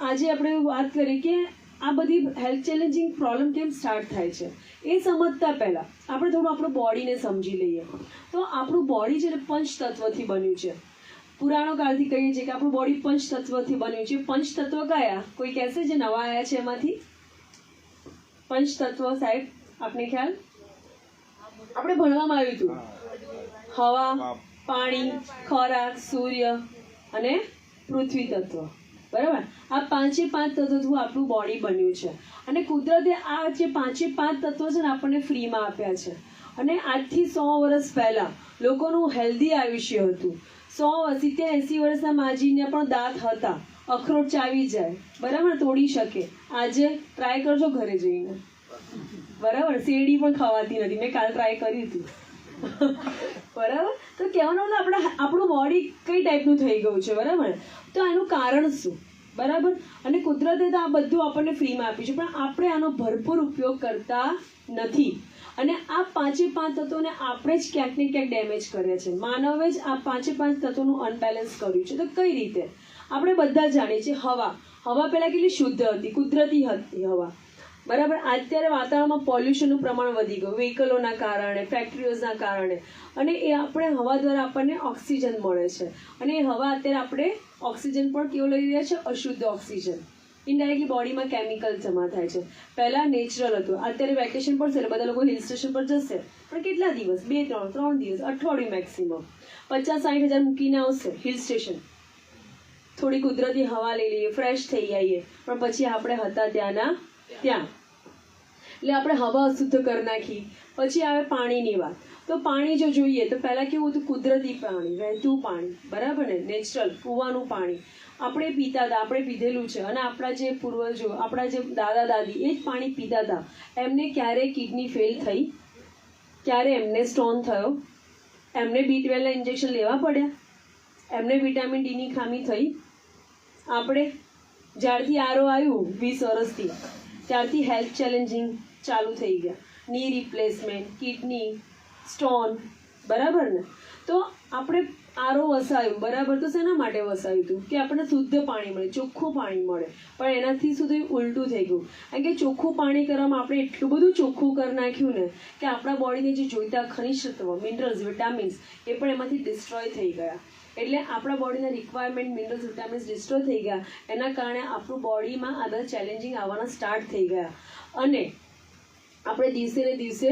આજે આપણે વાત કરીએ કે આ બધી હેલ્થ ચેલેન્જિંગ પ્રોબ્લેમ કેમ સ્ટાર્ટ થાય છે એ સમજતા પહેલાં આપણે થોડું આપણું બોડીને સમજી લઈએ. તો આપણું બોડી છે ને પંચતત્વથી બન્યું છે. પુરાણો કાળથી કહીએ છીએ કે આપણું બોડી પંચતત્વથી બન્યું છે. પંચતત્વ કયા? કોઈ કહેશે જે નવા આવ્યા છે એમાંથી? પંચતત્વ સાહેબ આપને ખ્યાલ? આપણે ભણવામાં આવ્યું હતું. હવા, પાણી, ખોરાક, સૂર્ય અને પૃથ્વી તત્વ. બરાબર? આ પાંચે પાંચ તત્વોથી આપણું બોડી બન્યું છે. અને કુદરતે આ જે પાંચે પાંચ તત્વો છે ને આપણને ફ્રીમાં આપ્યા છે. અને આજથી 100 વર્ષ પહેલાં લોકોનું હેલ્ધી આયુષ્ય હતું. 70-80 વર્ષના માજીને પણ દાંત હતા, અખરોટ ચાવી જાય, બરાબર, તોડી શકે. આજે ટ્રાય કરજો ઘરે જઈને, બરાબર, શેરડી પણ ખવાતી નથી. મેં કાલ ટ્રાય કરી હતી. બરાબર? તો કહેવાનો આપણે આપણું બોડી કઈ ટાઈપનું થઈ ગયું છે, બરાબર? તો આનું કારણ શું? બરાબર? અને કુદરતે તો આ બધું આપણને ફ્રીમાં આપ્યું છે, પણ આપણે આનો ભરપૂર ઉપયોગ કરતા નથી. અને આ પાંચે પાંચ તત્વોને આપણે જ ક્યાંક ને ક્યાંક ડેમેજ કર્યા છે. માનવે જ આ પાંચે પાંચ તત્વોનું અનબેલેન્સ કર્યું છે. તો કઈ રીતે? આપણે બધા જાણીએ છીએ હવા પહેલાં કેટલી શુદ્ધ હતી, કુદરતી હતી હવા, બરાબર? અત્યારે વાતાવરણમાં પોલ્યુશનનું પ્રમાણ વધી ગયું વ્હીકલોના કારણે, ફેક્ટરીઓના કારણે. અને એ આપણે હવા દ્વારા આપણને ઓક્સિજન મળે છે. અને એ હવા અત્યારે આપણે ઓક્સિજન પણ કેવો લઈ રહ્યા છે? અશુદ્ધ ઓક્સિજન. ઇનડાયરેક્ટલી બોડીમાં કેમિકલ જમા થાય છે. પહેલાં નેચરલ હતું. અત્યારે વેકેશન પડશે એટલે બધા લોકો હિલ સ્ટેશન પર જશે, પણ કેટલા દિવસ? 2-3 દિવસ, અઠવાડિયું મેક્સિમમ. 50-60 હજાર મૂકીને આવશે હિલ સ્ટેશન, થોડી કુદરતી હવા લઈ લઈએ, ફ્રેશ થઈ આવીએ, પણ પછી આપણે હતા ત્યાંના ત્યાં. એટલે આપણે હવા અશુદ્ધ કરી નાખી. પછી આવે પાણીની વાત. તો પાણી જો જોઈએ તો પહેલાં કેવું હતું? કુદરતી પાણી, વહેતું પાણી, બરાબર ને, નેચરલ કૂવાનું પાણી આપણે પીતા હતા, આપણે પીધેલું છે. અને આપણા જે પૂર્વજો, આપણા જે દાદા દાદી એ જ પાણી પીતા હતા. એમને ક્યારે કિડની ફેલ થઈ? ક્યારે એમને સ્ટોન થયો? એમને B12ના ઇન્જેક્શન લેવા પડ્યા? એમને વિટામિન ડીની ખામી થઈ? આપણે જ્યારથી આરો આવ્યું 20 વર્ષથી, ત્યારથી હેલ્થ ચેલેન્જિંગ ચાલુ થઈ ગયા. ની રિપ્લેસમેન્ટ, કિડની સ્ટોન, બરાબર ને? તો આપણે આરો વસાવ્યું, બરાબર? તો શેના માટે વસાવ્યું હતું? કે આપણને શુદ્ધ પાણી મળે, ચોખ્ખું પાણી મળે. પણ એનાથી સુધી ઉલટું થઈ ગયું. કારણ કે ચોખ્ખું પાણી કરવામાં આપણે એટલું બધું ચોખ્ખું કરી નાખ્યું ને કે આપણા બોડીને જે જોઈતા ખનિજ તત્વો, મિનરલ્સ, વિટામિન્સ એ પણ એમાંથી ડિસ્ટ્રોય થઈ ગયા. એટલે આપણા બોડીના રિક્વાયરમેન્ટ મિનરલ્સ, વિટામિન્સ ડિસ્ટ્રોય થઈ ગયા. એના કારણે આપણું બોડીમાં આ બધા ચેલેન્જિંગ આવવાના સ્ટાર્ટ થઈ ગયા. અને આપણે દિવસે ને દિવસે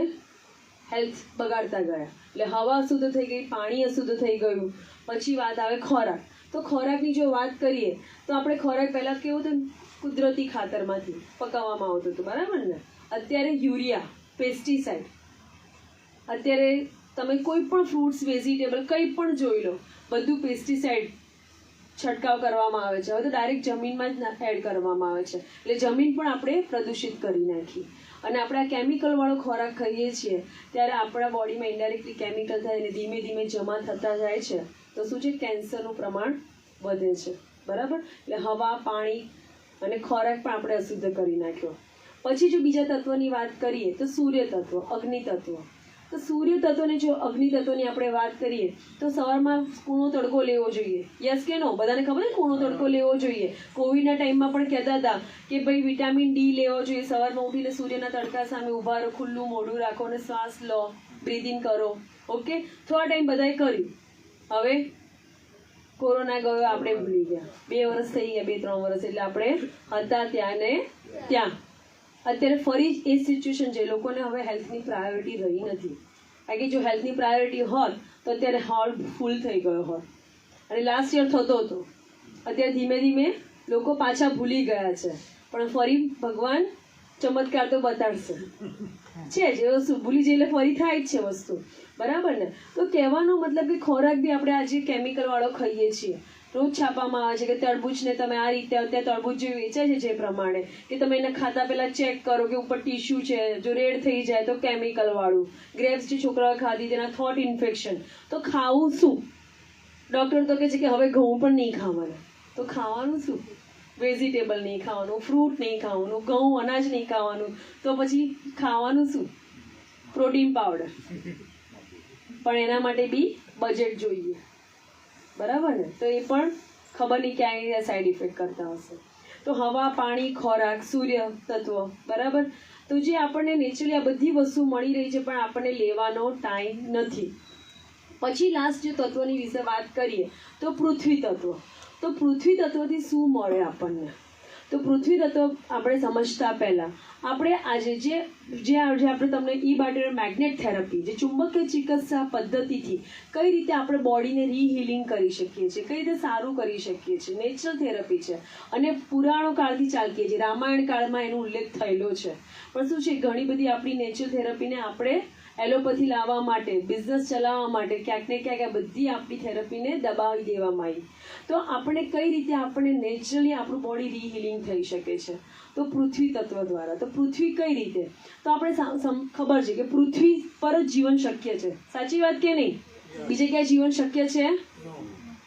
હેલ્થ બગાડતા ગયા. એટલે હવા અશુદ્ધ થઈ ગઈ, પાણી અશુદ્ધ થઈ ગયું. પછી વાત આવે ખોરાક. તો ખોરાકની જો વાત કરીએ તો આપણે ખોરાક પહેલાં કેવું હતું? કુદરતી ખાતરમાંથી પકાવવામાં આવતું હતું, બરાબર ને? અત્યારે યુરિયા, પેસ્ટિસાઇડ. અત્યારે તમે કોઈ પણ ફ્રૂટ્સ, વેજીટેબલ કંઈ પણ જોઈ લો, બધું પેસ્ટિસાઇડ છંટકાવ કરવામાં આવે છે. હવે તો ડાયરેક્ટ જમીનમાં જ એડ કરવામાં આવે છે. એટલે જમીન પણ આપણે પ્રદૂષિત કરી નાખી. અને આપણે આ કેમિકલવાળો ખોરાક ખાઈએ છીએ ત્યારે આપણા બોડીમાં ઇનડાયરેક્ટલી કેમિકલ થાય અને ધીમે ધીમે જમા થતા જાય છે. તો શું છે? કેન્સરનું પ્રમાણ વધે છે, બરાબર? એટલે હવા, પાણી અને ખોરાક પણ આપણે અશુદ્ધ કરી નાખ્યો. પછી જો બીજા તત્વની વાત કરીએ તો સૂર્ય તત્વ, અગ્નિ તત્વ. તો સૂર્ય તત્વને જો અગ્નિ તત્વની આપણે વાત કરીએ તો સવારમાં કૂણો તડકો લેવો જોઈએ. યસ કે નો? બધાને ખબર છે કૂણો તડકો લેવો જોઈએ. કોવિડના ટાઈમમાં પણ કહેતા હતા કે ભાઈ વિટામિન ડી લેવો જોઈએ. સવારમાં ઉઠીને સૂર્યના તડકા સામે ઊભા રહો, ખુલ્લું મોઢું રાખો અને શ્વાસ લો, બ્રીથિંગ કરો. ઓકે? થોડા ટાઈમ બધાએ કર્યું. હવે કોરોના ગયો, આપણે ભૂલી ગયા. 2 વર્ષ થઈ ગયા, 2-3 વર્ષ. એટલે આપણે હતા ત્યાં ને ત્યાં. અત્યારે ફરી એ સિચ્યુએશન છે. લોકોને હવે હેલ્થની પ્રાયોરિટી રહી નથી. કારણ કે જો હેલ્થની પ્રાયોરિટી હોત તો અત્યારે હોલ ફૂલ થઈ ગયો હોત. અને લાસ્ટ યર થતો હતો. અત્યારે ધીમે ધીમે લોકો પાછા ભૂલી ગયા છે. પણ ફરી ભગવાન ચમત્કાર તો બતાડશે છે જ. ભૂલી જઈએ એટલે ફરી થાય જ છે વસ્તુ, બરાબર ને? તો કહેવાનો મતલબ કે ખોરાક બી આપણે આજે કેમિકલવાળો ખાઈએ છીએ. રોજ છાપવામાં આવે છે કે તરબૂચને તમે આ રીતે, અત્યારે તરબૂચ જે વેચાય છે જે પ્રમાણે, કે તમે એને ખાતા પહેલાં ચેક કરો કે ઉપર ટીશ્યુ છે, જો રેડ થઈ જાય તો કેમિકલવાળું. ગ્રેપ્સ જે છોકરાઓ ખાધી તેના થોટ ઇન્ફેક્શન. તો ખાવું શું? ડૉક્ટર તો કહે છે કે હવે ઘઉં પણ નહીં ખાવાના. તો ખાવાનું શું? વેજીટેબલ નહીં ખાવાનું, ફ્રૂટ નહીં ખાવાનું, ઘઉં, અનાજ નહીં ખાવાનું. તો પછી ખાવાનું શું? Protein powder. પણ એના માટે બી બજેટ જોઈએ, બરાબર ને? તો એ પણ ખબર નહીં ક્યાંય સાઈડ ઇફેક્ટ કરતા હશે. તો હવા, પાણી, ખોરાક, સૂર્ય તત્વ, બરાબર. તો જે આપણને નેચરલી આ બધી વસ્તુ મળી રહી છે પણ આપણને લેવાનો ટાઈમ નથી. પછી લાસ્ટ જે તત્વની વિશે વાત કરીએ તો પૃથ્વી તત્વ. તો પૃથ્વી તત્વથી શું મળે આપણને? તો પૃથ્વી તત્વ આપણે સમજતા પહેલાં આપણે આજે જે આપણે તમને બાયોટેર મેગ્નેટ થેરપી, જે ચુંબકીય ચિકિત્સા પદ્ધતિથી કઈ રીતે આપણે બોડીને રીહિલિંગ કરી શકીએ છીએ, કઈ રીતે સારું કરી શકીએ છીએ, નેચરલ થેરપી છે અને પુરાણો કાળથી ચાલતી છે. રામાયણ કાળમાં એનો ઉલ્લેખ થયેલો છે. પણ શું છે, ઘણી બધી આપણી નેચરલ થેરપીને આપણે એલોપેથી લાવવા માટે, બિઝનેસ ચલાવવા માટે ક્યાંક ને ક્યાંક આ બધી આપણી થેરપીને દબાવી દેવામાં આવી. તો આપણે કઈ રીતે આપણે નેચરલી આપણું બોડી રીહિલિંગ થઈ શકે છે? તો પૃથ્વી તત્વ દ્વારા. તો પૃથ્વી કઈ રીતે? તો આપણે ખબર છે કે પૃથ્વી પર જ જીવન શક્ય છે. સાચી વાત કે નહીં? બીજે ક્યાંય જીવન શક્ય છે?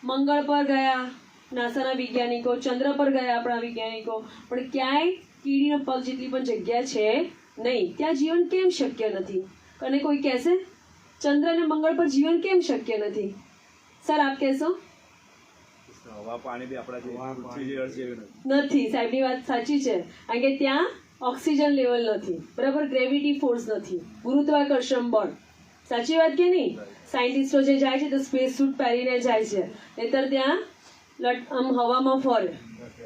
મંગળ પર ગયા નાસાના વૈજ્ઞાનિકો, ચંદ્ર પર ગયા આપણા વૈજ્ઞાનિકો, પણ ક્યાંય કીડીનો પગ જેટલી પણ જગ્યા છે નહીં. ત્યાં જીવન કેમ શક્ય નથી? અને કોઈ કહેશે ચંદ્ર અને મંગળ પર જીવન કેમ શક્ય નથી? સર આપ કહેશો? નથી. સાહેબની વાત સાચી છે, કારણ કે ત્યાં ઓક્સિજન લેવલ નથી, બરાબર, ગ્રેવિટી ફોર્સ નથી, ગુરુત્વાકર્ષણ બળ. સાચી વાત કે નહીં? સાયન્ટિસ્ટો જે જાય છે તો સ્પેસ સૂટ પહેરીને જાય છે, નહીતર ત્યાં આમ હવામાં ફરે,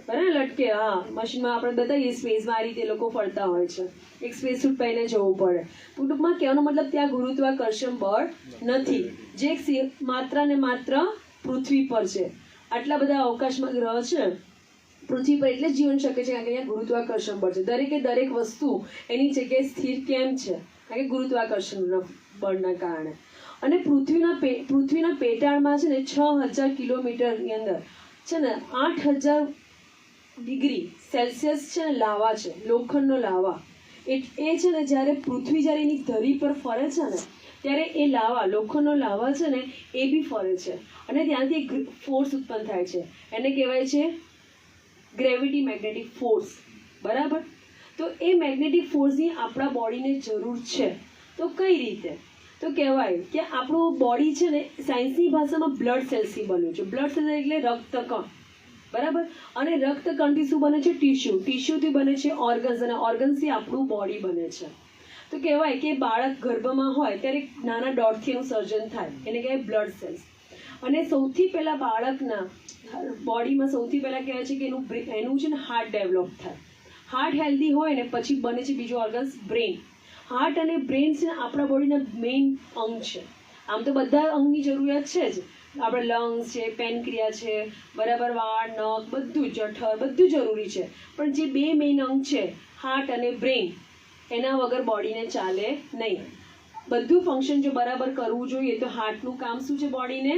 બરાબર, લટકે. હા, મશીનમાં આપણે બતાવીએ સ્પેસમાં આ રીતે લોકો ફરતા હોય છે. એક સ્પેસ સૂટ પહેરીને જવું પડે. ટૂંકમાં કહેવાનો મતલબ ત્યાં ગુરુત્વાકર્ષણ બળ નથી, જે માત્ર ને માત્ર પૃથ્વી પર છે. આટલા બધા અવકાશમાં ગ્રહ છે પૃથ્વી પર, એટલે જીવન શક્ય છે કારણ કે અહીંયા ગુરુત્વાકર્ષણ બળ છે. દરેકે દરેક વસ્તુ એની જગ્યાએ સ્થિર કેમ છે? કારણ કે ગુરુત્વાકર્ષણ બળના કારણે. અને પૃથ્વીના પેટાળમાં છે ને 6000 કિલોમીટરની અંદર છે ને 8000 ડિગ્રી સેલ્સિયસ છે ને લાવા છે, લોખંડનો લાવા. એ છે ને જ્યારે પૃથ્વી જ્યારે એની ધરી પર ફરે છે ને ત્યારે એ લાવા, લોખંડનો લાવા છે ને એ બી ફરે છે અને ત્યાંથી એક ફોર્સ ઉત્પન્ન થાય છે. એને કહેવાય છે ગ્રેવિટી મેગ્નેટિક ફોર્સ, બરાબર. તો એ મેગ્નેટિક ફોર્સની આપણા બોડીને જરૂર છે. તો કઈ રીતે? તો કહેવાય કે આપણું બોડી છે ને સાયન્સની ભાષામાં બ્લડ સેલ્સથી બન્યું છે. બ્લડ સેલ્સ એટલે રક્તકણ, બરાબર. અને રક્તકણથી શું બને છે? ટીશ્યુ. ટીશ્યુથી બને છે ઓર્ગન્સ, અને ઓર્ગન્સથી આપણું બોડી બને છે. તો કહેવાય કે બાળક ગર્ભમાં હોય ત્યારે નાના ડોટથી એનું સર્જન થાય, એને કહેવાય બ્લડ સેલ્સ. અને સૌથી પહેલાં બાળકના બોડીમાં સૌથી પહેલાં કહેવાય છે કે એનું છે ને હાર્ટ ડેવલપ થાય. હાર્ટ હેલ્ધી હોય ને પછી બને છે બીજું ઓર્ગન્સ બ્રેઇન. હાર્ટ અને બ્રેઇન છે ને આપણા બોડીના મેઇન અંગ છે. આમ તો બધા અંગની જરૂરિયાત છે જ, આપણે લંગ્સ છે, પેનક્રિયા છે, બરાબર, વાળ, નખ, બધું, જઠર, બધું જરૂરી છે. પણ જે બે મેઇન અંગ છે હાર્ટ અને બ્રેઇન, એના વગર બોડીને ચાલે નહીં. બધું ફંક્શન જો બરાબર કરવું જોઈએ તો હાર્ટનું કામ શું છે? બોડીને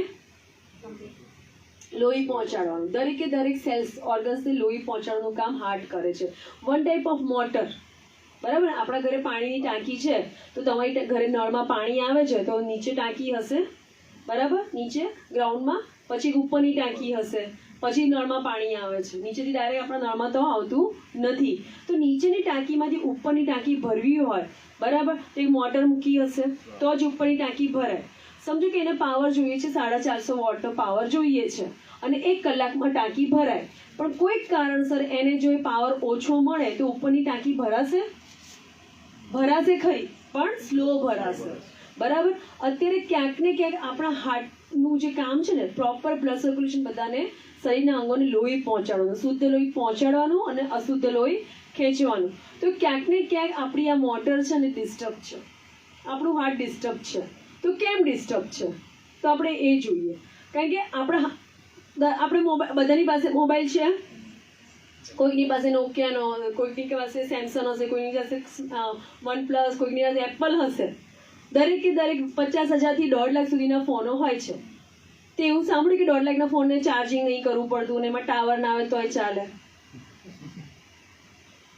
લોહી પહોંચાડવાનું. દરેકે દરેક સેલ્સ ઓર્ગન્સને લોહી પહોંચાડવાનું કામ હાર્ટ કરે છે. વન ટાઈપ ઓફ મોટર, બરાબર. આપણા ઘરે પાણીની ટાંકી છે તો તમારી ઘરે નળમાં પાણી આવે છે તો નીચે ટાંકી હશે, બરાબર, નીચે ગ્રાઉન્ડમાં, પછી ઉપરની ટાંકી હશે, પછી નળમાં પાણી આવે છે. નીચેથી ડાયરેક્ટ આપણા નળમાં તો આવતું નથી. તો નીચેની ટાંકીમાંથી ઉપરની ટાંકી ભરવી હોય, બરાબર, તો એક મોટર મૂકી હશે તો જ ઉપરની ટાંકી ભરાય. સમજો કે એને પાવર જોઈએ છે, 450 વોટનો પાવર જોઈએ છે અને 1 કલાકમાં ટાંકી ભરાય. પણ કોઈક કારણસર એને જો એ પાવર ઓછો મળે તો ઉપરની ટાંકી ભરાશે? ભરાશે ખરી, પણ સ્લો ભરાશે, બરાબર. અત્યારે ક્યાંક ને ક્યાંક આપણા હાર્ટનું જે કામ છે ને પ્રોપર બ્લડ સર્ક્યુલેશન, બધાને શરીરના અંગોને લોહી પહોંચાડવાનું, શુદ્ધ લોહી પહોંચાડવાનું અને અશુદ્ધ લોહી ખેંચવાનું. તો ક્યાંક ને ક્યાંક આપણી આ મોટર છે ને ડિસ્ટર્બ છે, આપણું હાર્ટ ડિસ્ટર્બ છે. તો કેમ ડિસ્ટર્બ છે? તો આપણે એ જોઈએ. કારણ કે આપણે બધાની પાસે મોબાઈલ છે, કોઈકની પાસે નોકિયાનો, કોઈકની પાસે સેમસંગ હશે, કોઈની પાસે વનપ્લસ, કોઈકની પાસે એપલ હશે. દરેકે દરેક 50,000થી 1.5 લાખ સુધીના ફોનો હોય છે. તો એવું સાંભળ્યું કે 1.5 લાખના ફોનને ચાર્જિંગ નહીં કરવું પડતું ને એમાં ટાવર ના આવે તોય ચાલે.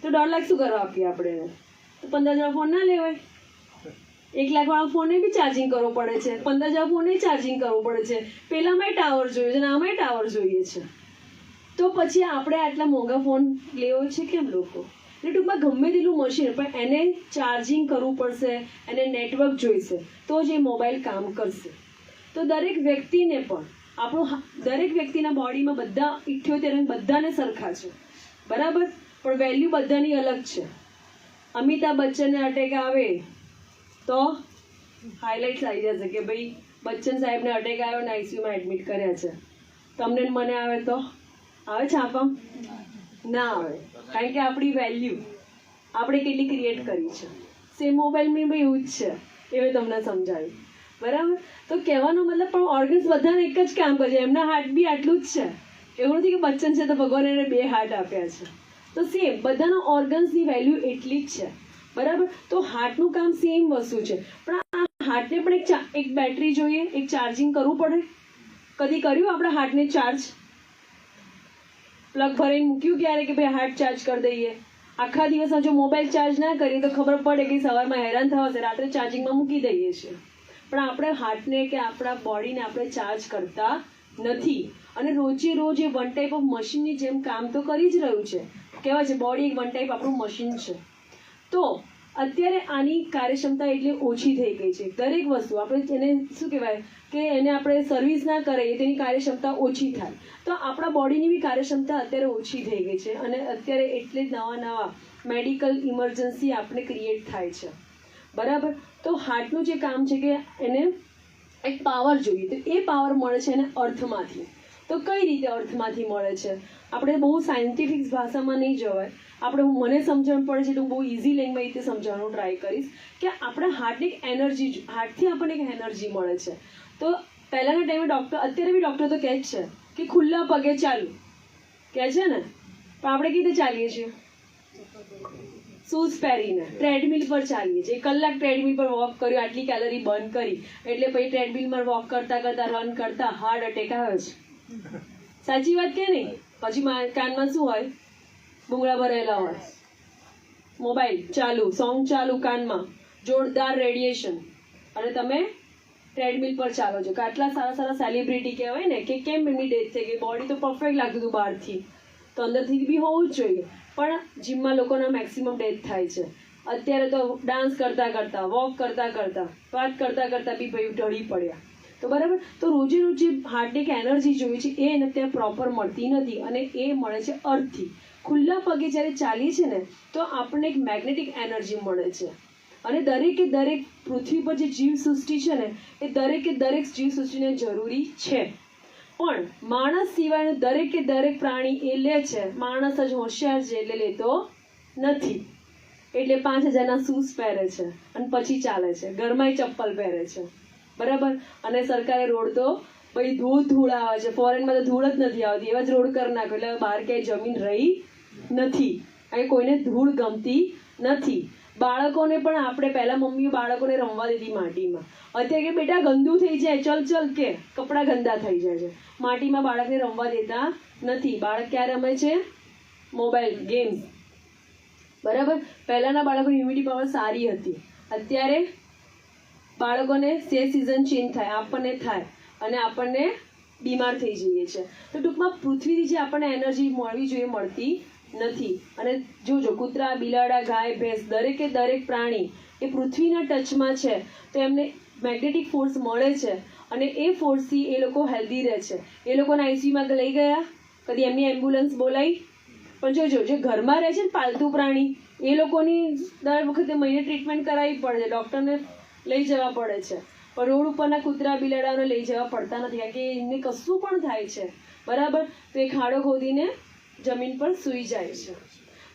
તો 1.5 લાખ શું કરવા આપીએ આપણે? તો 15,000 ફોન ના લેવાય. 1 લાખવાળા ફોનને બી ચાર્જિંગ કરવો પડે છે, 15,000 ફોનને ચાર્જિંગ કરવું પડે છે, પેલામાંય ટાવર જોઈએ છે અને આમાંય ટાવર જોઈએ છે. તો પછી આપણે આટલા મોંઘા ફોન લેવો છે કેમ લોકો? એટલે ટૂંકમાં ગમે તેટલું મશીન પણ એને ચાર્જિંગ કરવું પડશે, એને નેટવર્ક જોઈશે તો જ એ મોબાઈલ કામ કરશે. તો દરેક વ્યક્તિને પણ દરેક વ્યક્તિના બોડીમાં બધા 78 બધાને સરખા છે, બરાબર, પણ વેલ્યુ બધાની અલગ છે. અમિતાભ બચ્ચનને અટેક આવે તો હાઇલાઇટ્સ આવી જશે કે ભાઈ બચ્ચન સાહેબને અટેક આવ્યો ને આઈસીયુમાં એડમિટ કર્યા છે. તમને ને મને આવે તો આવે છાપા? ના આવે, કારણ કે આપણી વેલ્યુ આપણે કેટલી ક્રિએટ કરી છે. સેમ મોબાઈલમાં બી એવું જ છે, એ મેં તમને સમજાવ્યું. બરાબર, તો કહેવાનો મતલબ પણ ઓર્ગન્સ બધાને એક જ કામ કરે છે. એમના હાર્ટ બી આટલું જ છે. એવું નથી કે બચ્ચન છે તો ભગવાને એને 2 હાર્ટ આપ્યા છે. તો સેમ બધાના ઓર્ગન્સની વેલ્યુ એટલી જ છે. બરાબર, તો હાર્ટનું કામ સેમ વસ્તુ છે. પણ આ હાર્ટને પણ એક બેટરી જોઈએ, એક ચાર્જિંગ કરવું પડે. કદી કર્યું આપણા હાર્ટને ચાર્જ? પ્લગ ભરીને મૂક્યું ક્યારે કે ભાઈ હાર્ટ ચાર્જ કરી દઈએ? આખા દિવસમાં જો મોબાઈલ ચાર્જ ના કરીએ તો ખબર પડે કે સવારમાં હેરાન થવાશે, રાત્રે ચાર્જિંગમાં મૂકી દઈએ છીએ. પણ આપણે હાર્ટને કે આપણા બોડીને આપણે ચાર્જ કરતા નથી. અને રોજે રોજ એ વન ટાઈપ ઓફ મશીનની જેમ કામ તો કરી જ રહ્યું છે. કહેવાય છે બોડી એક વન ટાઈપ આપણું મશીન છે. તો અત્યારે આની કાર્યક્ષમતા એટલી ઓછી થઈ ગઈ છે. દરેક વસ્તુ આપણે એને શું કહેવાય કે એને આપણે સર્વિસ ના કરીએ તેની કાર્યક્ષમતા ઓછી થાય. તો આપણા બોડીની બી કાર્યક્ષમતા અત્યારે ઓછી થઈ ગઈ છે. અને અત્યારે એટલે જ નવા મેડિકલ ઇમરજન્સી આપણે ક્રિએટ થાય છે. બરાબર, તો હાર્ટનું જે કામ છે કે એને એક પાવર જોઈએ, તો એ પાવર મળે છે એને અર્થમાંથી. તો કઈ રીતે અર્થમાંથી મળે છે? આપણે બહુ સાયન્ટિફિક ભાષામાં નહીં જવાય, આપણે મને સમજણ પડે છે એટલે હું બહુ ઇઝી લેંગ્વેજ રીતે સમજાવવાનું ટ્રાય કરીશ કે આપણા હાર્ટની એક એનર્જી, હાર્ટથી આપણને એક એનર્જી મળે છે. તો પહેલાંના ટાઈમે ડૉક્ટર, અત્યારે બી ડૉક્ટર તો કહે જ છે કે ખુલ્લા પગે ચાલુ, કહે છે ને, પણ આપણે કઈ રીતે ચાલીએ છીએ? શૂઝ પહેરીને ટ્રેડમિલ પર ચાલીએ છીએ. 1 કલાક ટ્રેડમિલ પર વોક કર્યું, આટલી કેલરી બર્ન કરી, એટલે પછી ટ્રેડમિલમાં વોક કરતા કરતા રન કરતા હાર્ટ અટેક આવે છે. સાચી વાત કે નહીં? પછી કાનમાં શું હોય? ભૂંગળા ભરેલા હોય. મોબાઈલ ચાલુ, સોંગ ચાલુ કાનમાં, જોરદાર રેડિયેશન, અને તમે ટ્રેડમિલ પર ચાલો છો. કે આટલા સારા સારા સેલિબ્રિટી કહેવાય ને કે કેમ એમની ડેથ થઈ ગઈ? બોડી તો પરફેક્ટ લાગતું હતું બહારથી, તો અંદરથી બી હોવું જ જોઈએ. પણ જીમમાં લોકોના મેક્સિમમ ડેથ થાય છે. અત્યારે તો ડાન્સ કરતા કરતા, વોક કરતા કરતા, વાત કરતા કરતા બી ભાઈ ઢળી પડ્યા. તો બરાબર, તો રોજે રોજ જે હાર્ટની એક એનર્જી જોઈએ છે એ એને ત્યાં પ્રોપર મળતી નથી, અને એ મળે છે અર્થથી. ખુલ્લા પગે જ્યારે ચાલીએ છીએ ને તો આપણને એક મેગ્નેટિક એનર્જી મળે છે. અને દરેકે દરેક પૃથ્વી પર જે જીવસૃષ્ટિ છે ને એ દરેકે દરેક જીવસૃષ્ટિને જરૂરી છે. પણ માણસ સિવાયનું દરેકે દરેક પ્રાણી એ લે છે, માણસ જ હોશિયાર છે એટલે લેતો નથી. એટલે 5000ના શૂઝ પહેરે છે અને પછી ચાલે છે, ઘરમાંય ચપ્પલ પહેરે છે. બરાબર, અને સરકારે રોડ તો ભાઈ ધૂળ આવે છે. ફોરેનમાં તો ધૂળ જ નથી આવતી, એવા જ રોડ કરી નાખો એટલે બહાર ક્યાંય જમીન રહી નથી. અહીં કોઈને ધૂળ ગમતી નથી. બાળકોને પણ આપણે પહેલાં મમ્મીઓ બાળકોને રમવા દેતી માટીમાં. અત્યારે કે બેટા ગંદુ થઈ જાય, ચલ કે કપડાં ગંદા થઈ જાય છે. માટીમાં બાળકને રમવા દેતા નથી. બાળક ક્યાં રમે છે? Mobile games. બરાબર, પહેલાંના બાળકોની ઇમ્યુનિટી પાવર સારી હતી. અત્યારે બાળકોને સિઝન ચેન્જ થાય, આપણને થાય, અને આપણને બીમાર થઈ જઈએ છીએ. તો ટૂંકમાં પૃથ્વીથી જે આપણને એનર્જી મળવી જોઈએ મળતી નથી. અને જોજો કૂતરા, બિલાડા, ગાય, ભેંસ, દરેકે દરેક પ્રાણી એ પૃથ્વીના ટચમાં છે તો એમને મેગ્નેટિક ફોર્સ મળે છે, અને એ ફોર્સથી એ લોકો હેલ્ધી રહે છે. એ લોકોને આઈસીયુમાં લઈ ગયા, કદી એમની એમ્બ્યુલન્સ બોલાવી? પણ જોજો જે ઘરમાં રહે છે ને પાલતુ પ્રાણી, એ લોકોની દર વખતે મહિને ટ્રીટમેન્ટ કરાવવી પડે છે, ડૉક્ટરને લઈ જવા પડે છે. પણ રોડ ઉપરના કૂતરા બિલાડાને લઈ જવા પડતા નથી, કારણ કે એમને કશું પણ થાય છે. બરાબર, તો એ ખાડો ખોદીને જમીન પર સૂઈ જાય છે.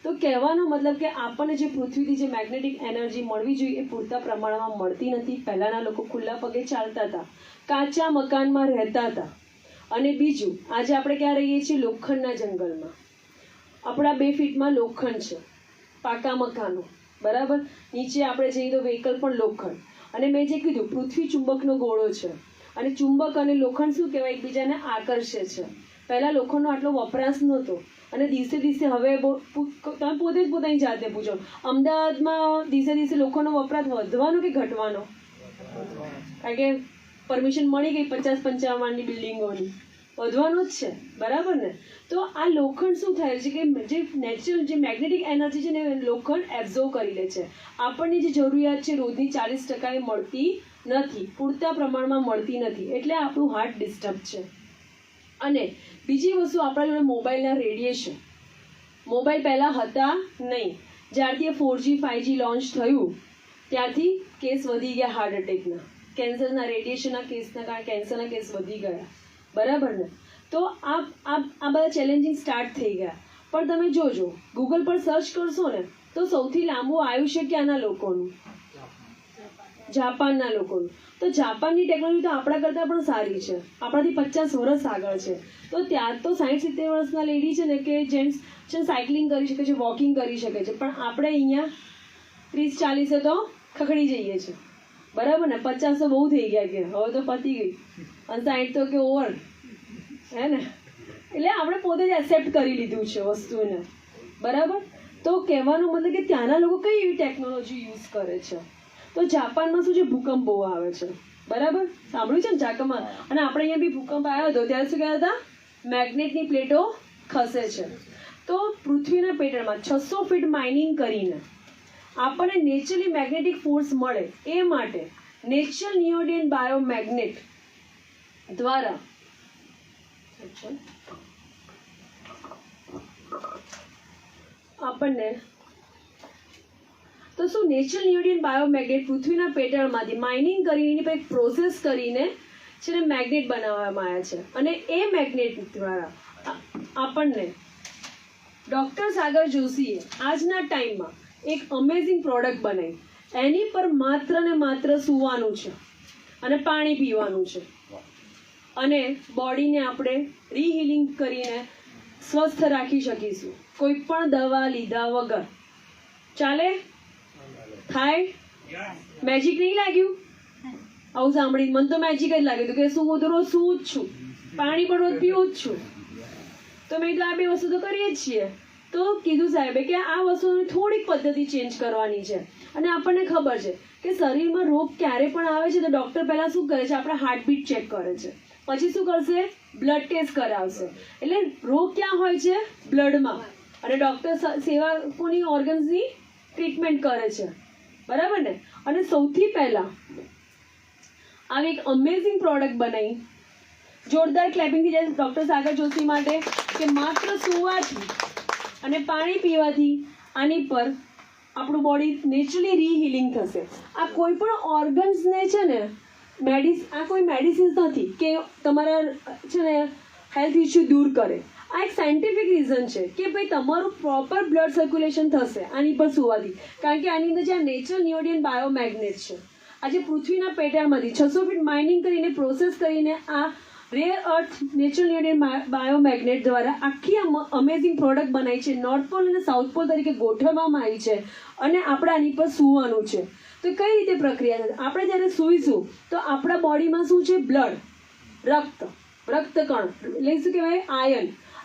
તો કહેવાનો મતલબ કે આપણને જે પૃથ્વીથી જે મેગ્નેટિક એનર્જી મળવી જોઈએ એ પૂરતા પ્રમાણમાં મળતી નથી. પહેલાંના લોકો ખુલ્લા પગે ચાલતા હતા, કાચા મકાનમાં રહેતા હતા. અને બીજું, આજે આપણે ક્યાં રહીએ છીએ? લોખંડના જંગલમાં. આપણા 2 ફીટમાં લોખંડ છે, પાકા મકાનો. બરાબર, નીચે આપણે જઈએ તો વ્હીકલ પણ લોખંડ. અને મેં જે કીધું પૃથ્વી ચુંબકનો ગોળો છે, અને ચુંબક અને લોખંડ શું કહેવાય? એકબીજાને આકર્ષે છે. પહેલાં લોખંડનો આટલો વપરાશ નહોતો, અને દિવસે દિવસે હવે તમે પોતે જ પોતાની જાતે પૂછો, અમદાવાદમાં દિવસે દિવસે લોખંડનો વપરાશ વધવાનો કે ઘટવાનો? કારણ કે પરમિશન મળી ગઈ 50-55 માળની બિલ્ડિંગોની, વધવાનો જ છે. બરાબર ને? તો આ લોખંડ શું થાય છે કે જે નેચરલ જે મેગ્નેટિક એનર્જી છે ને લોખંડ એબ્ઝોર્વ કરી લે છે. આપણને જે જરૂરિયાત છે રોજની 40% એ મળતી નથી, પૂરતા પ્રમાણમાં મળતી નથી. એટલે આપણું હાર્ટ ડિસ્ટર્બ છે. અને બીજી વસ્તુ, આપણા જોડે મોબાઈલના રેડિયેશન. મોબાઈલ પહેલાં હતા નહીં. જ્યારથી એ 4G 5G લોન્ચ થયું ત્યારથી કેસ વધી ગયા હાર્ટ એટેકના, કેન્સરના રેડિયેશનના કેસના કારણે કેન્સરના કેસ વધી ગયા, બરાબર ને? તો આ બધા ચેલેન્જિંગ સ્ટાર્ટ થઈ ગયા. પણ તમે જોજો, ગૂગલ પર સર્ચ કરશો ને તો સૌથી લાંબુ આયુષ્ય ક્યાંના લોકોનું? જાપાનના લોકોનું. તો જાપાનની ટેકનોલોજી તો આપણા કરતાં પણ સારી છે, આપણાથી 50 વર્ષ આગળ છે. તો ત્યાં તો 60-70 વર્ષના લેડી છે ને કે જેન્ટ્સ છે સાયકલિંગ કરી શકે છે, વોકિંગ કરી શકે છે, પણ આપણે અહીંયા 30-40 તો ખખડી જઈએ છીએ, બરાબર ને? 50 તો બહુ થઈ ગયા કે હવે તો પતી ગઈ, અને 60 તો કે ઓવર, હે ને? એટલે આપણે પોતે જ એક્સેપ્ટ કરી લીધું છે વસ્તુને, બરાબર? તો કહેવાનો મતલબ કે ત્યાંના લોકો કઈ એવી ટેકનોલોજી યુઝ કરે છે. તો જાપાનમાં શું છે, ભૂકંપ બહુ આવે છે, બરાબર? સાંભળ્યું છે ને જાપાનમાં? અને આપણે અહીંયા બી ભૂકંપ આવ્યો હતો ત્યારે શું કહેતા હતા? મેગ્નેટની પ્લેટો ખસે છે. તો પૃથ્વીના પેટર્નમાં 600 ફીટ માઇનિંગ કરીને આપણને નેચરલી મેગ્નેટિક ફોર્સ મળે એ માટે નેચરલ નિયોડિયન બાયોમેગ્નેટ દ્વારા આપણને તો શું નેચરલ નિયોડિયન બાયોમેગ્નેટ પૃથ્વીના પેટર્નમાંથી માઇનિંગ કરીને એની પર એક પ્રોસેસ કરીને છે ને મેગ્નેટ બનાવવામાં આવ્યા છે. અને એ મેગ્નેટ દ્વારા આપણને ડૉક્ટર સાગર જોશીએ આજના ટાઈમમાં એક અમેઝિંગ પ્રોડક્ટ બનાવી. એની પર માત્ર ને માત્ર સૂવાનું છે અને પાણી પીવાનું છે, અને બોડીને આપણે રીહિલિંગ કરીને સ્વસ્થ રાખી શકીશું કોઈ પણ દવા લીધા વગર. ચાલે? થાય? મેજિક નહીં લાગ્યું? આવું સાંભળીને મને તો મેજિક જ લાગ્યું હતું કે શું હું તો રોજ સૂવું જ છું, પાણી પણ રોજ પીવું જ છું. તો મેં તો આ બે વસ્તુ તો કરીએ જ છીએ. તો કીધું સાહેબે કે આ વસ્તુની થોડીક પદ્ધતિ ચેન્જ કરવાની છે. અને આપણને ખબર છે કે શરીરમાં રોગ ક્યારે પણ આવે છે તો ડૉક્ટર પહેલાં શું કરે છે, આપણા હાર્ટબીટ ચેક કરે છે, પછી શું કરશે, બ્લડ ટેસ્ટ કરાવશે. એટલે રોગ ક્યાં હોય છે? બ્લડમાં. અને ડૉક્ટર સેવા કોની ઓર્ગન્સની ટ્રીટમેન્ટ કરે છે, બરાબર ને? અને સૌથી પહેલાં આવી એક અમેઝિંગ પ્રોડક્ટ બનાવી, જોરદાર ક્લેપિંગથી જાય ડૉક્ટર સાગર જોશી માટે, કે માત્ર સૂવાથી અને પાણી પીવાથી આની પર આપણું બોડી નેચરલી રીહિલિંગ થશે. આ કોઈ પણ ઓર્ગન્સને છે ને આ કોઈ મેડિસિન્સ નથી કે તમારા છે ને હેલ્થ ઇસ્યુ દૂર કરે. આ એક સાયન્ટિફિક રીઝન છે કે ભાઈ તમારું પ્રોપર બ્લડ સર્ક્યુલેશન થશે આની પર સૂવાથી. કારણ કે આની અંદર જે નેચરલ નિયોડિયન બાયોમેગ્નેટ છે, આજે પૃથ્વીના પેટર્નમાંથી 600 ફીટ માઇનિંગ કરીને પ્રોસેસ કરીને આ રેર અર્થ નેચરલ નિયોડિયન બાયોમેગ્નેટ દ્વારા આખી અમેઝિંગ પ્રોડક્ટ બનાવી છે. નોર્થ પોલ અને સાઉથ પોલ તરીકે ગોઠવવામાં આવી છે અને આપણે આની પર સૂવાનું છે. તો કઈ રીતે પ્રક્રિયા છે? આપણે જ્યારે સૂઈશું તો આપણા બોડીમાં શું છે? બ્લડ, રક્તકણ, એટલે શું કહેવાય?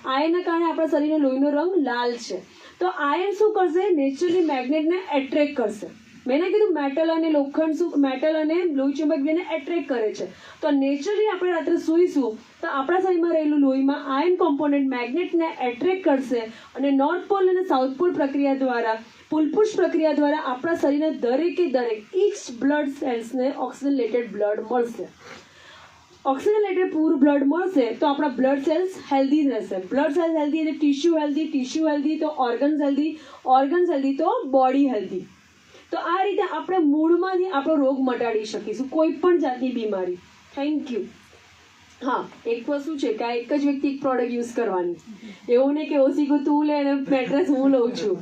આયનના કારણે આપણા શરીરનો લોહીનો રંગ લાલ છે. તો આયન શું કરશે? નેચરલી મેગ્નેટને એટ્રેક્ટ કરશે. મેં કીધું મેટલ અને લોખંડ શું, મેટલ અને લોહી ચુંબક બેને એટ્રેક્ટ કરે છે. તો નેચરલી આપણે રાત્રે સૂઈશું તો આપણા શરીરમાં રહેલું લોહીમાં આયન કોમ્પોનન્ટ મેગ્નેટને એટ્રેક્ટ કરશે અને નોર્થ પોલ અને સાઉથ પોલ પ્રક્રિયા દ્વારા, પુલપુષ પ્રક્રિયા દ્વારા આપણા શરીરના દરેકે દરેક ઇચ બ્લડ સેલ્સને ઓક્સિજનેટેડ બ્લડ મળશે. ઓક્સિજનેટેડ પૂરું બ્લડ મળશે તો આપણા બ્લડ સેલ્સ હેલ્ધી રહેશે. બ્લડ સેલ્સ હેલ્ધી એટલે ટિશ્યુ હેલ્ધી તો ઓર્ગન્સ હેલ્ધી તો બોડી હેલ્ધી. તો આ રીતે આપણે મૂળમાંથી આપણો રોગ મટાડી શકીશું, કોઈ પણ જાતની બીમારી. Thank you. હા, એક વસ્તુ છે કે આ એક જ વ્યક્તિ એક પ્રોડક્ટ યુઝ કરવાની, એવું નહીં કે ઓસીકો તું લે અને મેટ્રેસ હું લઉં છું.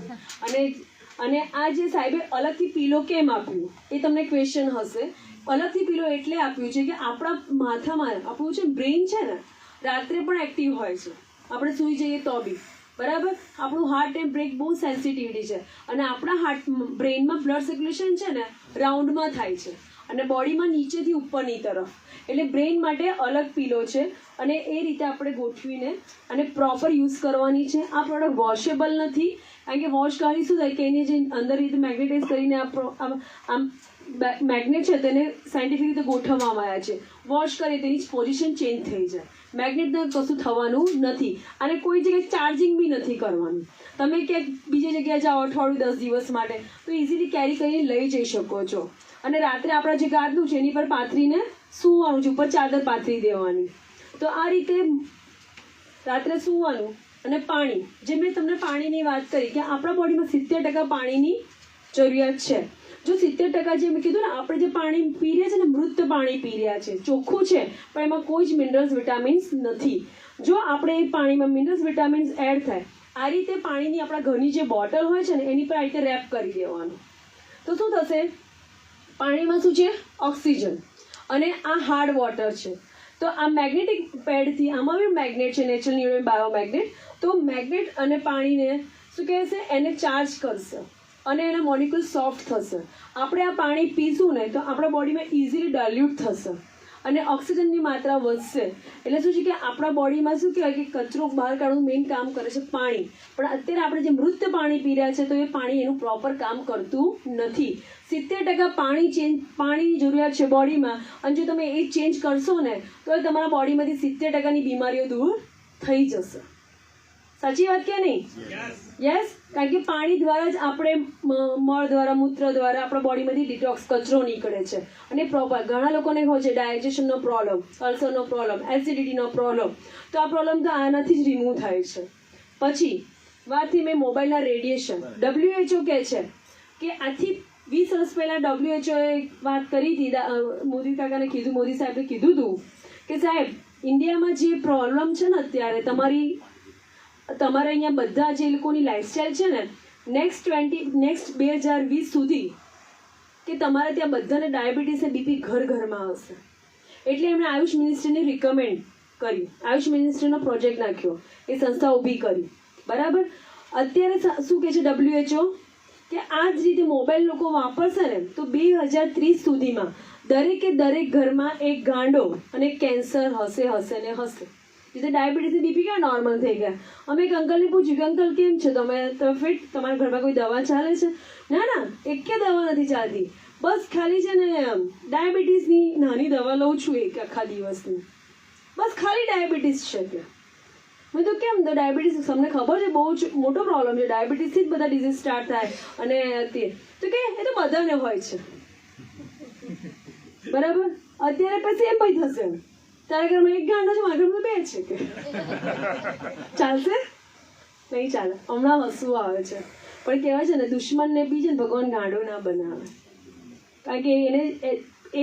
અને આ જે સાહેબે અલગથી પીલો કેમ આપ્યું એ તમને ક્વેશ્ચન હશે. અલગથી પીલો એટલે આપ્યું છે કે આપણા માથામાં આપણું છે બ્રેઇન છે ને રાત્રે પણ એક્ટિવ હોય છે, આપણે સૂઈ જઈએ તો બી, બરાબર? આપણું હાર્ટ એન્ડ બ્રેક બહુ સેન્સિટિવિટી છે અને આપણા બ્રેઇનમાં બ્લડ સર્ક્યુલેશન છે ને રાઉન્ડમાં થાય છે અને બોડીમાં નીચેથી ઉપરની તરફ. એટલે બ્રેઇન માટે અલગ પીલો છે અને એ રીતે આપણે ગોઠવીને અને પ્રોપર યુઝ કરવાની છે. આ પ્રોડક્ટ વોશેબલ નથી, કારણ કે વોશ કરી શું થાય કે એની જે અંદર રીતે મેગ્નેટાઇઝ કરીને આમ મેગ્નેટ છે તેને સાયન્ટિફિક રીતે ગોઠવવામાં આવ્યા છે. વોશ કરીએ તેની પોઝિશન ચેન્જ થઈ જાય. મેગ્નેટને કશું થવાનું નથી અને કોઈ જગ્યાએ ચાર્જિંગ બી નથી કરવાનું. તમે ક્યાંક બીજી જગ્યાએ જાઓ અઠવાડિયું 10 દિવસ માટે તો ઇઝીલી કેરી કરીને લઈ જઈ શકો છો. અને રાત્રે આપણા જે ગાદલું છે એની પર પાથરીને સૂવાનું છે, ઉપર ચાદર પાથરી દેવાની. તો આ રીતે રાત્રે સૂવાનું અને પાણી, જે મેં તમને પાણીની વાત કરી કે આપણા બોડીમાં 70% પાણીની જરૂરિયાત છે. જો 70% જે મેં કીધું ને, આપણે જે પાણી પી રહ્યા છે ને, મૃત પાણી પી રહ્યા છે, ચોખ્ખું છે પણ એમાં કોઈ જ મિનરલ્સ વિટામિન્સ નથી. જો આપણે એ પાણીમાં મિનરલ્સ વિટામિન્સ એડ થાય, આ રીતે પાણીની આપણા ઘરની જે બોટલ હોય છે ને એની પર આ રીતે રેપ કરી દેવાનું, તો શું થશે? પાણીમાં શું છે? ઓક્સિજન, અને આ હાર્ડ વોટર છે. તો આ મેગ્નેટિક પેડથી, આમાં બી મેગ્નેટ છે, નેચરલ બાયોમેગ્નેટ. તો મેગ્નેટ અને પાણીને શું કહેશે? એને ચાર્જ કરશે અને એના મોલિક્યુલ સોફ્ટ થશે. આપણે આ પાણી પીશું ને તો આપણા બોડીમાં ઇઝીલી ડાયલ્યુટ થશે અને ઓક્સિજનની માત્રા વધશે. એટલે શું છે કે આપણા બોડીમાં શું કહેવાય કે કચરો બહાર કાઢવાનું મેઇન કામ કરે છે પાણી. પણ અત્યારે આપણે જે મૃત પાણી પી રહ્યા છે તો એ પાણી એનું પ્રોપર કામ કરતું નથી. 70% પાણીની જરૂરિયાત છે બોડીમાં, અને જો તમે એ ચેન્જ કરશો ને તો તમારા બોડીમાંથી 70%ની બીમારીઓ દૂર થઈ જશે. સાચી વાત કે નહીં? યસ. કારણ કે પાણી દ્વારા જ આપણે મળ દ્વારા, મૂત્ર દ્વારા આપણા બોડીમાંથી ડિટોક્સ કચરો નીકળે છે. અને પ્રોપર ઘણા લોકોને હોય છે ડાયજેશનનો પ્રોબ્લેમ, અલ્સરનો પ્રોબ્લેમ, એસિડિટીનો પ્રોબ્લેમ. તો આ પ્રોબ્લેમ તો આનાથી જ રિમૂવ થાય છે. પછી વાત થઈ મેં મોબાઈલના રેડિયેશન. WHO કહે છે કે આજથી 20 વર્ષ પહેલાં WHOએ વાત કરી હતી, મોદી કાકાને કીધું, મોદી સાહેબે કીધું હતું કે સાહેબ, ઇન્ડિયામાં જે પ્રોબ્લેમ છે ને અત્યારે, તમારે અહીંયા બધા જે લોકોની લાઈફસ્ટાઈલ છે ને, નેક્સ્ટ 2020 સુધી કે તમારે ત્યાં બધાને ડાયાબિટીસ અને બીપી ઘરમાં આવશે. એટલે એમણે આયુષ મિનિસ્ટ્રીને રિકમેન્ડ કરી, આયુષ મિનિસ્ટ્રીનો પ્રોજેક્ટ નાખ્યો, એ સંસ્થા ઊભી કરી. બરાબર. અત્યારે શું કહે છે WHO કે આ જ રીતે મોબાઈલ લોકો વાપરશે ને તો 2030 સુધીમાં દરેક ઘરમાં એક ગાંડો અને કેન્સર હશે ને હશે. એટલે ડાયાબિટીસ બીપી ક્યાં નોર્મલ થઈ ગયા. અમે એક અંકલને પૂછ્યું કે અંકલ કેમ છે, તમે ફિટ, તમારા ઘરમાં કોઈ દવા ચાલે છે? ના, એક દવા નથી ચાલતી, બસ ખાલી છે ને ડાયાબિટીસની નાની દવા લઉં છું એક આખા દિવસની, બસ ખાલી ડાયાબિટીસ છે. કે મેં તો કેમ? તો ડાયાબિટીસ તમને ખબર છે બહુ જ મોટો પ્રોબ્લેમ છે, ડાયાબિટીસથી જ બધા ડિઝીઝ સ્ટાર્ટ થાય. અને તે તો કે એ તો બધાને હોય છે. બરાબર. અત્યારે પછી એમ ભાઈ થશે, તારા ઘરમાં એક ગાંડો છે, મારા ઘરમાં 2 છે. કે ચાલશે? નહીં ચાલે. હમણાં હસવું આવે છે, પણ કહેવાય છે ને દુશ્મનને બી છે ને ભગવાન ગાંડો ના બનાવે. કારણ કે એને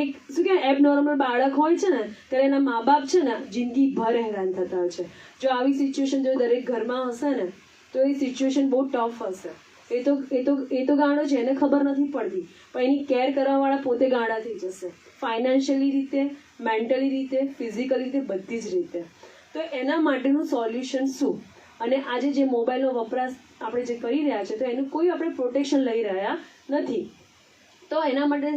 એક શું કહેવાય એબનોર્મલ બાળક હોય છે ને ત્યારે એના મા બાપ છે ને જિંદગીભર હેરાન થતા હોય છે. જો આવી સિચ્યુએશન જો દરેક ઘરમાં હશે ને તો એ સિચ્યુએશન બહુ ટફ હશે. એ તો ગાંડો છે, એને ખબર નથી પડતી, પણ એની કેર કરવાવાળા પોતે ગાંડા થઈ જશે, ફાઇનાન્શિયલી રીતે, મેન્ટલી રીતે, ફિઝિકલી રીતે, બધી જ રીતે. તો એના માટેનું સોલ્યુશન શું? અને આજે જે મોબાઈલનો વપરાશ આપણે જે કરી રહ્યા છે તો એનું કોઈ આપણે પ્રોટેક્શન લઈ રહ્યા નથી. તો એના માટે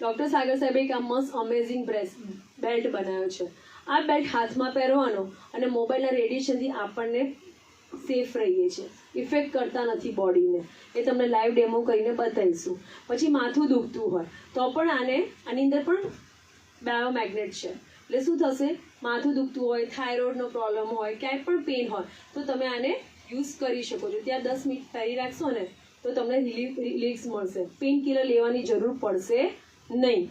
ડૉક્ટર સાગર સાહેબે એક આ મસ્ત અમેઝિંગ બેલ્ટ બનાવ્યો છે. આ બેલ્ટ હાથમાં પહેરવાનો અને મોબાઈલના રેડિયેશનથી આપણને સેફ રહીએ છીએ, ઇફેક્ટ કરતા નથી બોડીને. એ તમને લાઈવ ડેમો કરીને બતાવીશું. પછી માથું દુખતું હોય તો પણ આની અંદર પણ બાયોમેગ્નેટ છે. એટલે શું થશે? માથું દુખતું હોય, થાઇરોઇડનો પ્રોબ્લેમ હોય, ક્યાંય પણ પેઇન હોય તો તમે આને યુઝ કરી શકો છો. ત્યાં 10 મિનિટ પહેરી રાખશો ને તો તમને રિલીફ મળશે, પેઇન કિલર લેવાની જરૂર પડશે નહીં.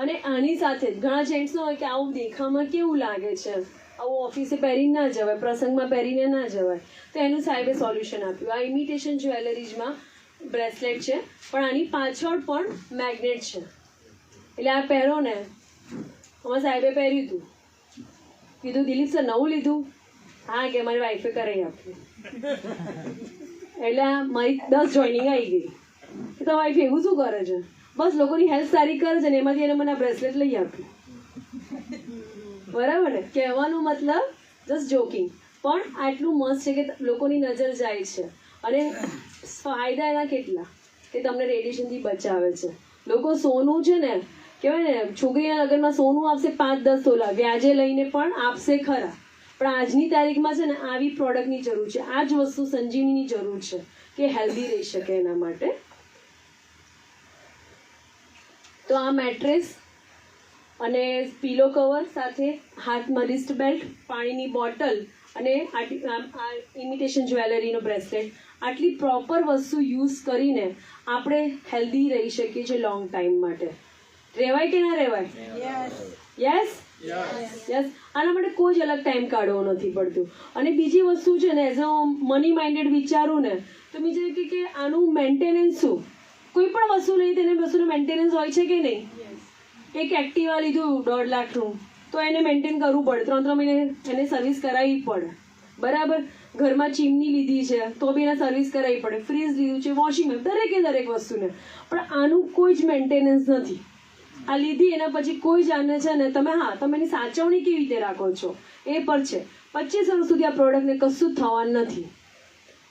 અને આની સાથે ઘણા જેન્ટ્સનો હોય કે આવું દેખામાં કેવું લાગે છે, આવું ઓફિસે પહેરીને ના જવાય, પ્રસંગમાં પહેરીને ના જવાય, તો એનું સાહેબે સોલ્યુશન આપ્યું. આ ઇમિટેશન જ્વેલરીઝમાં બ્રેસલેટ છે, પણ આની પાછળ પણ મેગ્નેટ છે. એટલે આ પહેરો ને, અમારા સાહેબે પહેર્યું હતું, કીધું દિલીપ સર નવું લીધું? હા, કે મારી વાઈફે કરાવી આપ્યું. એટલે મારી 10 જોઈનિંગ આવી ગઈ કે તો વાઈફ એવું શું કરે છે, બસ લોકોની હેલ્થ સારી કરે છે ને એમાંથી એને મને બ્રેસલેટ લઈ આપ્યું. બરાબર ને? કહેવાનું મતલબ જસ્ટ જોકિંગ, પણ આટલું મસ્ત છે કે લોકોની નજર જાય છે. અને ફાયદા એના કેટલા કે તમને રેડિયેશનથી બચાવે છે. લોકો સોનું છે ને કહેવાય ને, છોકરીના લગ્નમાં સોનું આપશે 5-10 તોલા, વ્યાજે લઈને પણ આપશે ખરા, પણ આજની તારીખમાં છે ને આવી પ્રોડક્ટની જરૂર છે. આ જ વસ્તુ સંજીવનીની જરૂર છે કે હેલ્ધી રહી શકે એના માટે. તો આ મેટ્રેસ અને પીલો કવર સાથે હાથમાં રિસ્ટ બેલ્ટ, પાણીની બોટલ અને આ ઇમિટેશન જ્વેલરીનો બ્રેસલેટ, આટલી પ્રોપર વસ્તુ યુઝ કરીને આપણે હેલ્ધી રહી શકીએ છીએ લોંગ ટાઈમ માટે. રહેવાય કે ના રહેવાય? યસ. યસ, આના માટે કોઈ જ અલગ ટાઈમ કાઢવો નથી પડતું. અને બીજી વસ્તુ છે ને, એઝ અ મની માઇન્ડેડ વિચારું ને તો બીજે કે આનું મેન્ટેનન્સ શું, કોઈ પણ વસ્તુ લઈ તેને વસ્તુનું મેન્ટેનન્સ હોય છે કે નહીં. એક એક્ટિવા લીધું 1.5 લાખનું તો એને મેન્ટેન કરવું પડે, 3 મહિને એને સર્વિસ કરાવવી પડે, બરાબર. ઘરમાં ચીમની લીધી છે તો બી એને સર્વિસ કરાવવી પડે, ફ્રીજ લીધું છે, વોશિંગ મશીન, દરેક વસ્તુને. પણ આનું કોઈ જ મેન્ટેનન્સ નથી. આ લીધી એના પછી કોઈ જાણે છે ને તમે તમે એની સાચવણી કેવી રીતે રાખો છો એ પર છે. 25 વર્ષ સુધી આ પ્રોડક્ટને કશું જ થવાનું નથી.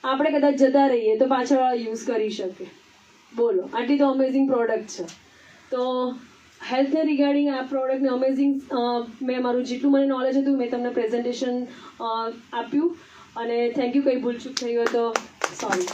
આપણે કદાચ જતા રહીએ તો પાછળ યુઝ કરી શકે. બોલો, આટલી તો અમેઝિંગ પ્રોડક્ટ છે. તો હેલ્થને રિગાર્ડિંગ આ પ્રોડક્ટને અમેઝિંગ મેં મારું જેટલું મને નોલેજ હતું મેં તમને પ્રેઝન્ટેશન આપ્યું. અને થેન્ક યુ, કંઈ ભૂલચૂક થઈ હોય તો સોરી.